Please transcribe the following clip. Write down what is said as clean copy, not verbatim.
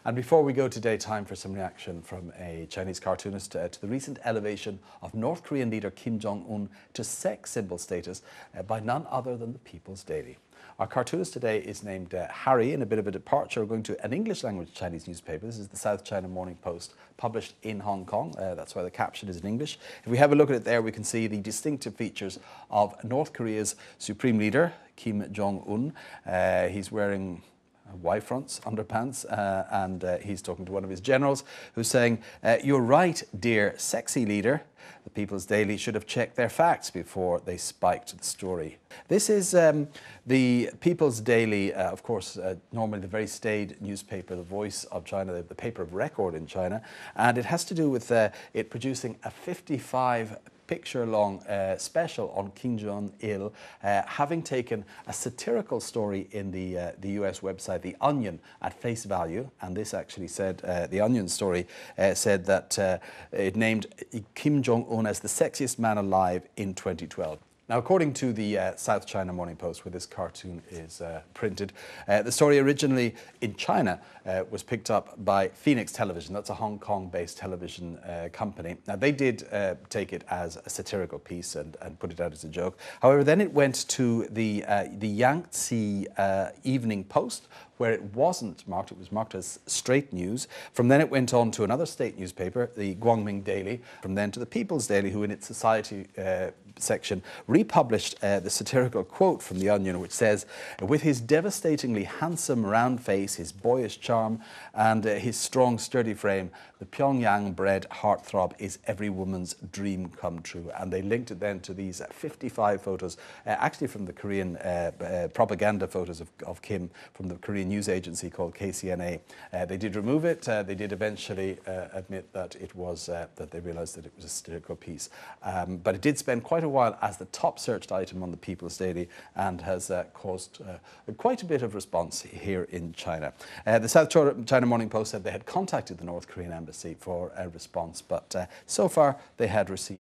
And before we go today, time for some reaction from a Chinese cartoonist to the recent elevation of North Korean leader Kim Jong-un to sex symbol status by none other than the People's Daily. Our cartoonist today is named Harry, in a bit of a departure. We're going to an English language Chinese newspaper. This is the South China Morning Post, published in Hong Kong. That's why the caption is in English. If we have a look at it there, we can see the distinctive features of North Korea's supreme leader, Kim Jong-un. He's wearing Y-fronts, underpants, and he's talking to one of his generals who's saying, "You're right, dear sexy leader. The People's Daily should have checked their facts before they spiked the story." This is the People's Daily, of course, normally the very staid newspaper, the voice of China, the paper of record in China, and it has to do with it producing a 55 picture-long special on Kim Jong-il, having taken a satirical story in the US website The Onion at face value, and this actually said, the Onion story said that it named Kim Jong-un as the sexiest man alive in 2012. Now, according to the South China Morning Post, where this cartoon is printed, the story originally in China was picked up by Phoenix Television. That's a Hong Kong-based television company. Now, they did take it as a satirical piece and put it out as a joke. However, then it went to the Yangtze Evening Post, where it wasn't marked. It was marked as straight news. From then it went on to another state newspaper, the Guangming Daily. From then to the People's Daily, who in its society section republished the satirical quote from The Onion, which says, "With his devastatingly handsome round face, his boyish charm, and his strong, sturdy frame, the Pyongyang-bred heartthrob is every woman's dream come true." And they linked it then to these 55 photos, actually from the Korean propaganda photos of Kim from the Korean news agency called KCNA. They did remove it. They did eventually admit that it was that they realized that it was a satirical piece. But it did spend quite a while as the top searched item on the People's Daily and has caused quite a bit of response here in China. The South China Morning Post said they had contacted the North Korean embassy for a response, but so far they had received